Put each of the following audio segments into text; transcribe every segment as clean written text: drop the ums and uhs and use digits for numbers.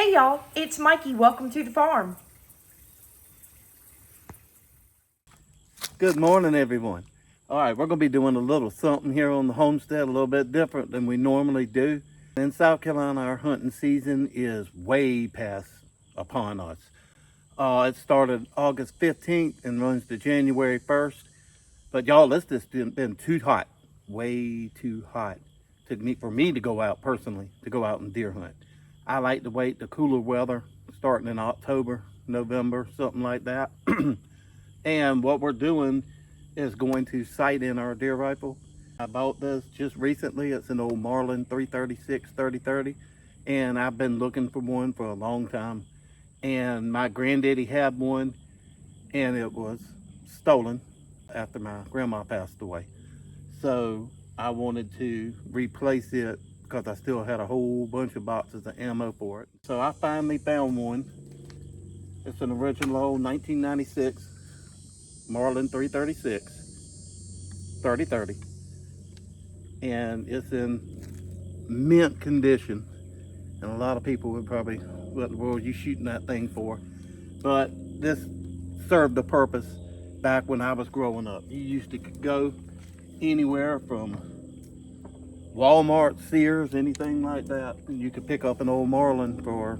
Hey y'all, it's Mikey. Welcome to the farm. Good morning, everyone. All right, we're going to be doing a little something here on the homestead, a little bit different than we normally do. In South Carolina, our hunting season is way past upon us. It started August 15th and runs to January 1st. But y'all, it's just been too hot, way too hot for me to go out personally, to go out and deer hunt. I like to wait the cooler weather starting in October, November, something like that. And what we're doing is going to sight in our deer rifle. I bought this just recently. It's an old Marlin 336 30-30, and I've been looking for one for a long time. And my granddaddy had one, and it was stolen after my grandma passed away. So I wanted to replace it because I still had a whole bunch of boxes of ammo for it. So I finally found one. It's an original old 1996 Marlin 336 30-30, and it's in mint condition. And a lot of people would probably, what in the world are you shooting that thing for? But this served the purpose back when I was growing up. You used to go anywhere from Walmart, Sears, anything like that. You could pick up an old Marlin for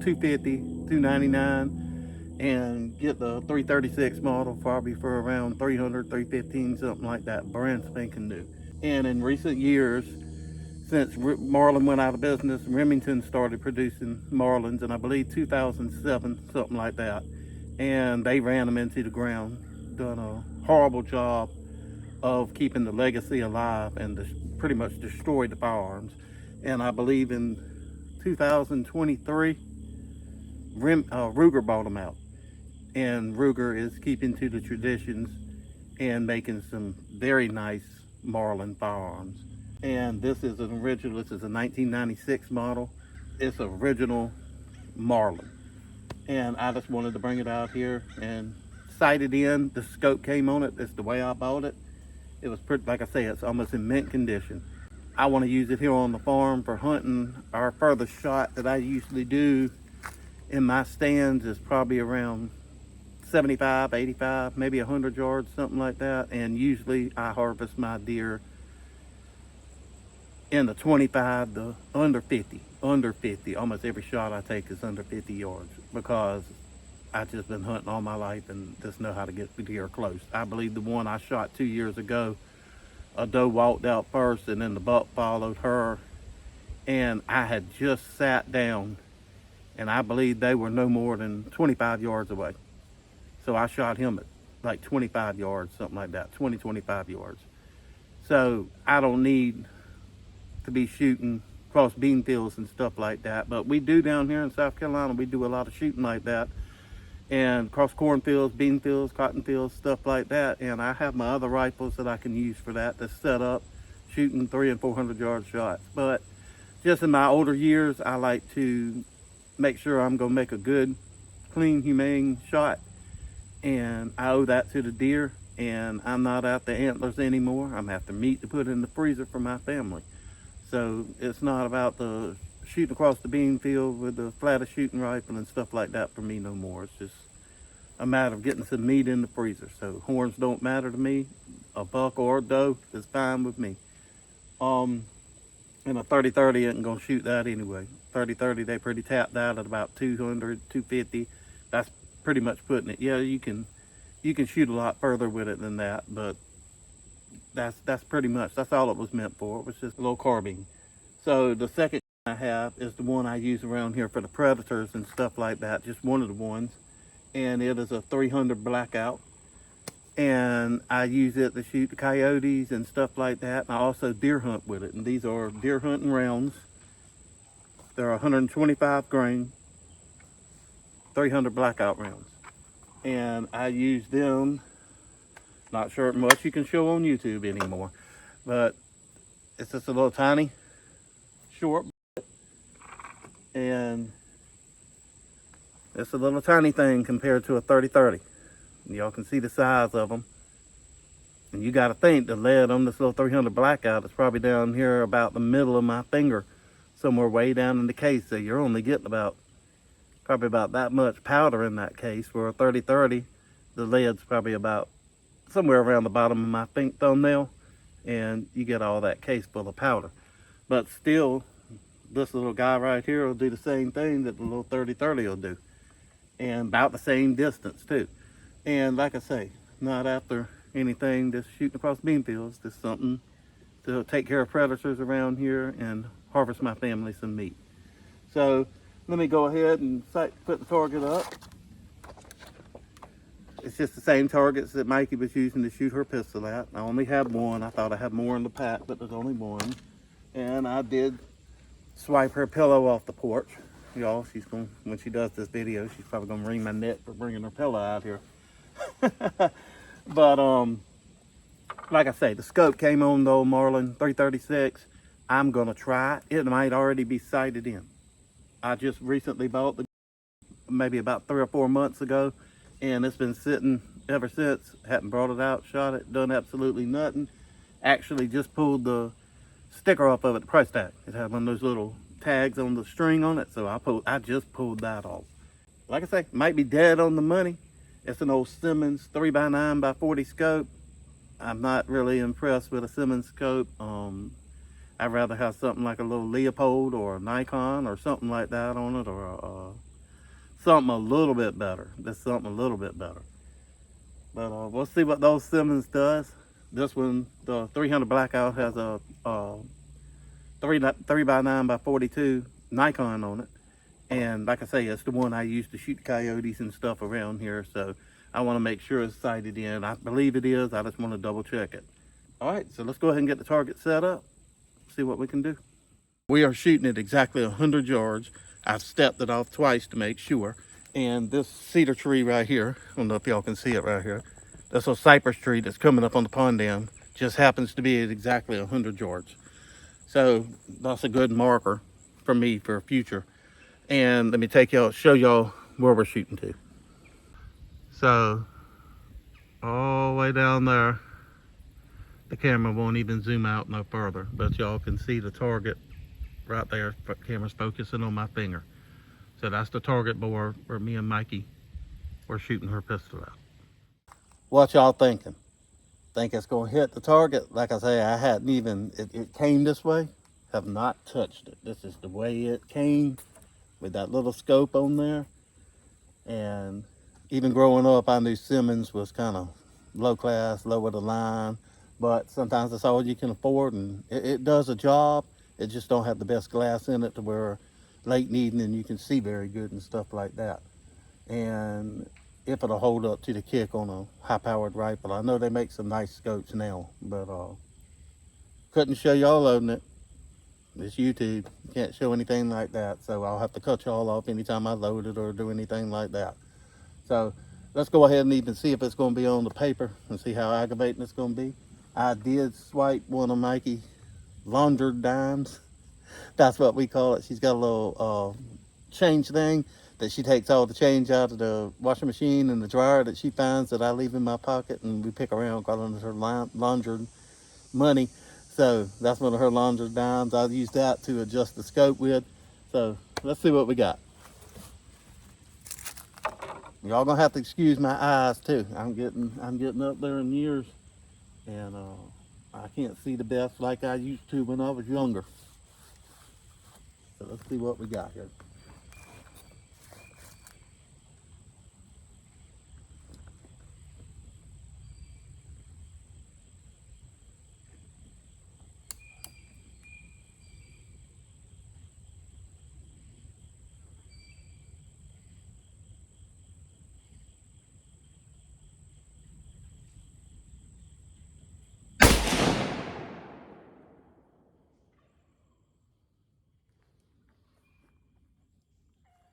$250, $299, and get the 336 model probably for around $300, $315, something like that, brand spanking new. And in recent years, since Marlin went out of business, Remington started producing Marlins in, I believe, 2007, something like that. And they ran them into the ground, done a horrible job of keeping the legacy alive, and pretty much destroyed the firearms. And I believe in 2023, Rugar bought them out. And Rugar is keeping to the traditions and making some very nice Marlin firearms. And this is an original, this is a 1996 model. It's original Marlin. And I just wanted to bring it out here and sight it in. The scope came on it. It's the way I bought it. It was pretty, like I say, it's almost in mint condition. I want to use it here on the farm for hunting. Our furthest shot that I usually do in my stands is probably around 75, 85, maybe 100 yards, something like that. And usually I harvest my deer in the 25 to under 50. Almost every shot I take is under 50 yards because I've just been hunting all my life and just know how to get the deer close. I believe the one I shot 2 years ago, a doe walked out first and then the buck followed her. And I had just sat down and I believe they were no more than 25 yards away. So I shot him at like 25 yards, something like that, 20, 25 yards. So I don't need to be shooting across bean fields and stuff like that. But we do down here in South Carolina, we do a lot of shooting like that. And across cornfields, bean fields, cotton fields, stuff like that. And I have my other rifles that I can use for that to set up shooting 300 and 400 yard shots. But just in my older years, I like to make sure I'm gonna make a good, clean, humane shot. And I owe that to the deer, and I'm not after antlers anymore. I'm after meat to put in the freezer for my family. So it's not about the shooting across the bean field with the flattest shooting rifle and stuff like that for me no more. It's just a matter of getting some meat in the freezer. So horns don't matter to me. A buck or a doe is fine with me. And a 30-30 isn't gonna shoot that anyway. 30-30, they pretty tapped out at about 200, 250. That's pretty much putting it. Yeah, you can shoot a lot further with it than that, but that's pretty much, that's all it was meant for. It was just a little carbine. So the second I have is the one I use around here for the predators and stuff like that, just one of the ones. And it is a 300 Blackout. And I use it to shoot the coyotes and stuff like that. And I also deer hunt with it. And these are deer hunting rounds. They're 125 grain, 300 Blackout rounds. And I use them, not sure much you can show on YouTube anymore, but it's just a little tiny, short, and it's a little tiny thing compared to a 30-30. Y'all can see the size of them. And you got to think the lead on this little 300 Blackout is probably down here about the middle of my finger, somewhere way down in the case. So you're only getting about probably about that much powder in that case. For a 30-30, the lead's probably about somewhere around the bottom of my thumbnail, and you get all that case full of powder. But still, this little guy right here will do the same thing that the little 30-30 will do, and about the same distance too. And like I say, not after anything, just shooting across bean fields. Just something to take care of predators around here and harvest my family some meat. So let me go ahead and put the target up. It's just the same targets that Mikey was using to shoot her pistol at. I only have one. I thought I had more in the pack, but there's only one. And I did swipe her pillow off the porch. Y'all, when she does this video, she's probably gonna wring my neck for bringing her pillow out here. But like I say, the scope came on the old Marlin 336. I'm gonna try it. It might already be sighted in. I just recently bought maybe about 3 or 4 months ago, and it's been sitting ever since. Hadn't brought it out, shot it, done absolutely nothing. Actually just pulled the sticker off of it, the price tag. It had one of those little tags on the string on it, so I just pulled that off. Like I say, might be dead on the money. It's an old Simmons 3x9x40 scope. I'm not really impressed with a Simmons scope. I'd rather have something like a little Leopold or a Nikon or something like that on it, or something a little bit better. Just something a little bit better. But we'll see what those Simmons does. This one, the 300 Blackout, has a 3x9x42 Nikon on it. And like I say, it's the one I use to shoot coyotes and stuff around here. So I want to make sure it's sighted in. I believe it is. I just want to double check it. All right, so let's go ahead and get the target set up. See what we can do. We are shooting at exactly 100 yards. I've stepped it off twice to make sure. And this cedar tree right here, I don't know if y'all can see it right here. This little cypress tree that's coming up on the pond dam just happens to be at exactly 100 yards. So that's a good marker for me for future. And let me show y'all where we're shooting to. So all the way down there, the camera won't even zoom out no further, but y'all can see the target right there. The camera's focusing on my finger. So that's the target bore where me and Mikey were shooting her pistol at. What y'all thinking? Think it's gonna hit the target? Like I say, I hadn't even, it came this way, have not touched it. This is the way it came, with that little scope on there. And even growing up, I knew Simmons was kind of low class, lower the line, but sometimes that's all you can afford, and it does a job. It just don't have the best glass in it to where late in the evening you can see very good and stuff like that. And if it'll hold up to the kick on a high-powered rifle. I know they make some nice scopes now, but couldn't show y'all loading it. It's YouTube. Can't show anything like that, so I'll have to cut y'all off anytime I load it or do anything like that. So let's go ahead and even see if it's going to be on the paper and see how aggravating it's going to be. I did swipe one of Mikey's laundered dimes. That's what we call it. She's got a little change thing that she takes all the change out of the washing machine and the dryer that she finds that I leave in my pocket, and we pick around calling it her laundered money. So that's one of her laundered dimes. I'll use that to adjust the scope with. So let's see what we got. Y'all gonna have to excuse my eyes too. I'm getting up there in years, and I can't see the best like I used to when I was younger. So let's see what we got here.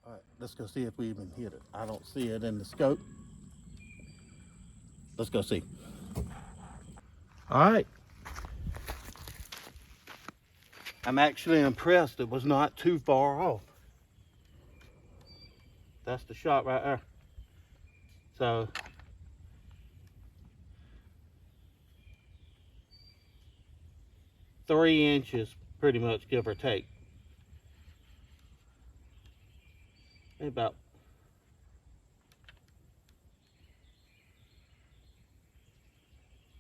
All right, let's go see if we even hit it. I don't see it in the scope. Let's go see. All right. I'm actually impressed. It was not too far off. That's the shot right there. So 3 inches, pretty much, give or take. About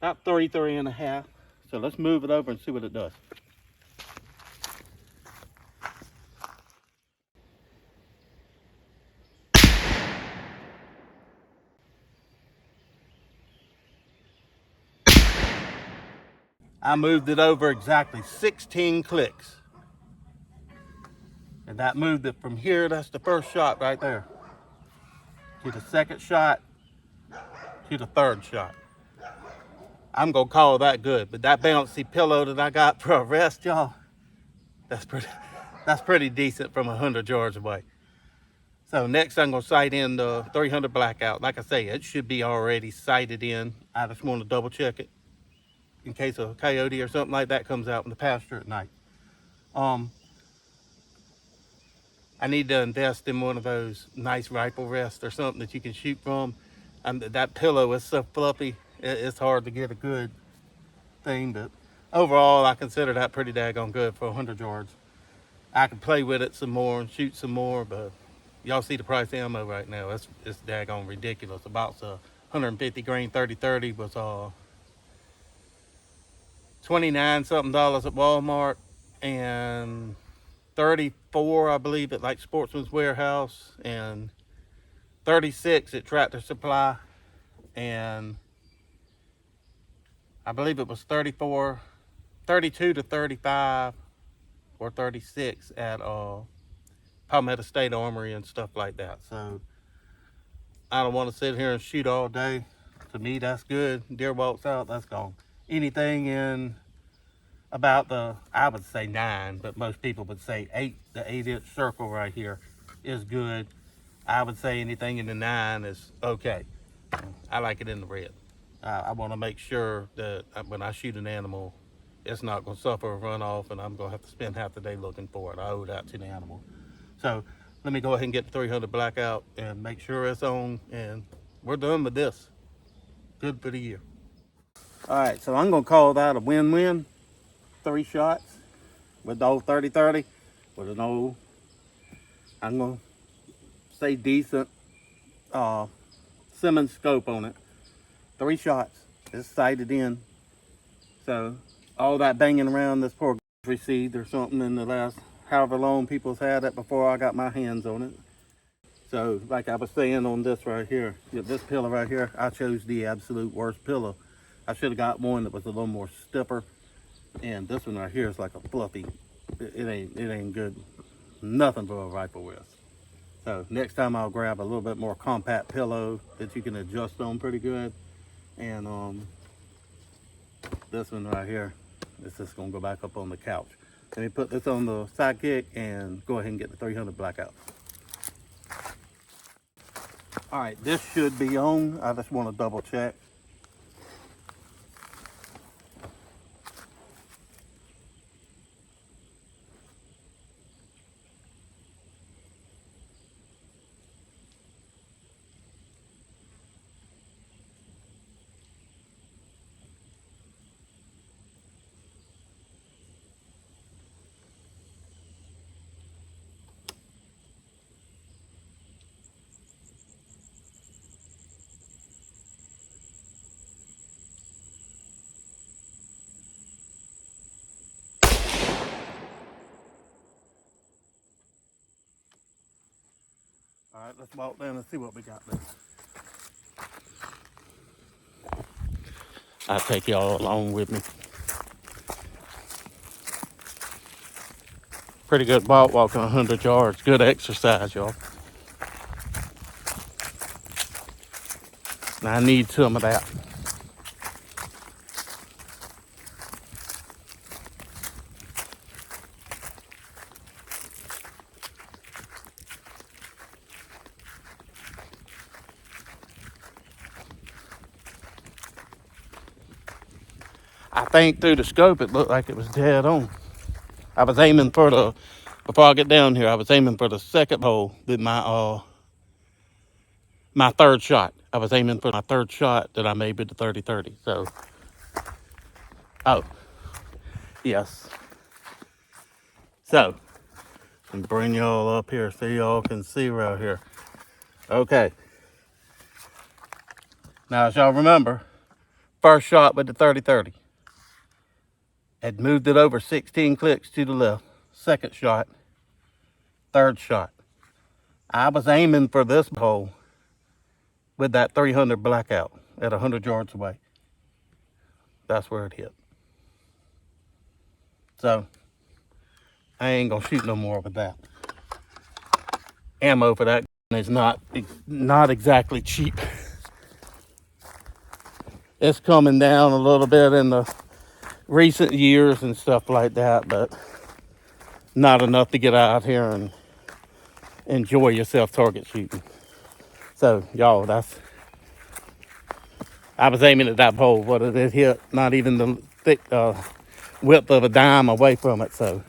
about 33 and a half. So let's move it over and see what it does. I moved it over exactly 16 clicks. And that moved it from here, that's the first shot right there, to the second shot, to the third shot. I'm gonna call that good, but that bouncy pillow that I got for a rest, y'all, that's pretty decent from 100 yards away. So next I'm gonna sight in the 300 Blackout. Like I say, it should be already sighted in. I just want to double check it in case a coyote or something like that comes out in the pasture at night. I need to invest in one of those nice rifle rests or something that you can shoot from. That pillow is so fluffy, it's hard to get a good thing, but overall I consider that pretty daggone good for 100 yards. I can play with it some more and shoot some more, but y'all see the price of ammo right now. It's daggone ridiculous. About 150 grain 30-30 was 29 something dollars at Walmart, and 34 I believe at like Sportsman's Warehouse, and 36 at Tractor Supply, and I believe it was 32 to 35 or 36 at Palmetto State Armory and stuff like that. So I don't want to sit here and shoot all day. To me, that's good. Deer walks out, that's gone. Anything in about I would say 9, but most people would say 8. The 8-inch circle right here is good. I would say anything in the 9 is okay. I like it in the red. I want to make sure that when I shoot an animal, it's not going to suffer a runoff and I'm going to have to spend half the day looking for it. I owe that to the animal. So let me go ahead and get the 300 Blackout and make sure it's on, and we're done with this. Good for the year. All right, so I'm going to call that a win-win. 3 shots with the old 30-30 with an old, I'm going to say decent Simmons scope on it. 3 shots. It's sighted in. So all that banging around this poor received or something in the last however long people's had it before I got my hands on it. So like I was saying on this right here, this pillow right here, I chose the absolute worst pillow. I should have got one that was a little more stiffer, and this one right here is like a fluffy. It ain't good. Nothing for a rifle rest. So next time I'll grab a little bit more compact pillow that you can adjust on pretty good. And this one right here, it's just gonna go back up on the couch. Let me put this on the sidekick and go ahead and get the 300 Blackout. All right, this should be on. I just want to double check. All right, let's walk down and see what we got there. I'll take y'all along with me. Pretty good walk, walking 100 yards. Good exercise, y'all. I need some of that. I think through the scope it looked like it was dead on. I was aiming for before I get down here, I was aiming for the second hole with my third shot. I was aiming for my third shot that I made with the 30-30. So, oh, yes. So, I'm bring y'all up here so y'all can see right here. Okay. Now, as y'all remember, First shot with the 30-30. Had moved it over 16 clicks to the left. Second shot. Third shot. I was aiming for this hole with that 300 Blackout at 100 yards away. That's where it hit. So, I ain't gonna shoot no more with that. Ammo for that is not exactly cheap. It's coming down a little bit in the recent years and stuff like that, but not enough to get out here and enjoy yourself target shooting. So, y'all, I was aiming at that pole. What did it hit? Not even the thick width of a dime away from it. So,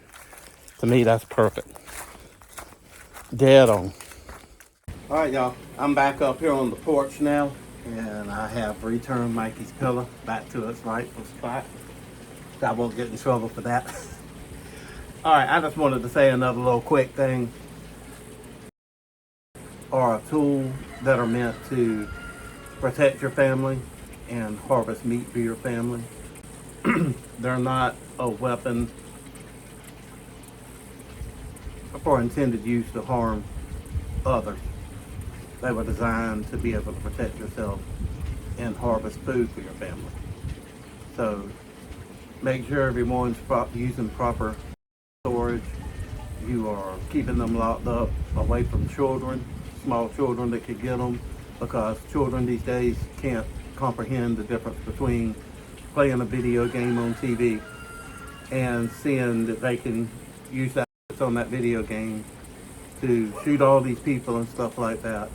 to me, that's perfect. Dead on. All right, y'all. I'm back up here on the porch now, and I have returned Mikey's pillow back to its rightful spot. I won't get in trouble for that. All right, I just wanted to say another little quick thing. Are a tool that are meant to protect your family and harvest meat for your family. They're not a weapon for intended use to harm others. They were designed to be able to protect yourself and harvest food for your family. So make sure everyone's using proper storage. You are keeping them locked up away from children, small children that could get them, because children these days can't comprehend the difference between playing a video game on TV and seeing that they can use that on that video game to shoot all these people and stuff like that.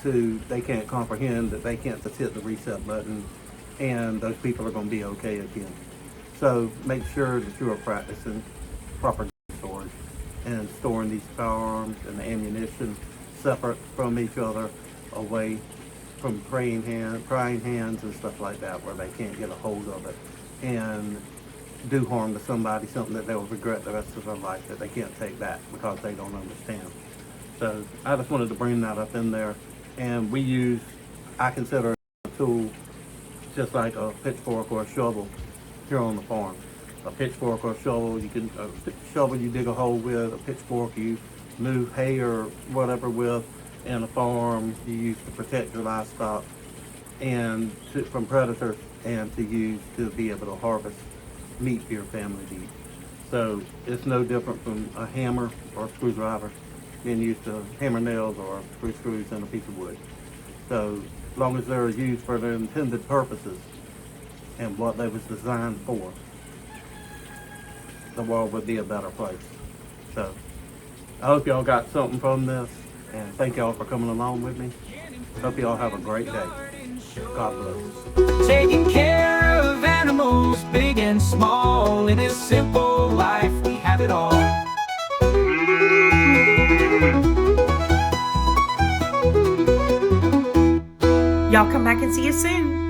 They can't comprehend that they can't just hit the reset button and those people are going to be okay again. So make sure that you are practicing proper storage and storing these firearms and the ammunition separate from each other, away from prying hands and stuff like that, where they can't get a hold of it and do harm to somebody, something that they'll regret the rest of their life, that they can't take back because they don't understand. So I just wanted to bring that up in there. And I consider a tool just like a pitchfork or a shovel here on the farm. A pitchfork or a shovel, shovel you dig a hole with, a pitchfork you move hay or whatever with, and a firearm you use to protect your livestock and from predators, and to use to be able to harvest meat for your family to eat. So it's no different from a hammer or a screwdriver being used to hammer nails or screws in a piece of wood. So as long as they're used for their intended purposes and what they was designed for, the world would be a better place. So I hope y'all got something from this, and thank y'all for coming along with me. Hope y'all have a great day. God bless. Taking care of animals, big and small, in this simple life we have it all. Y'all come back and see us soon.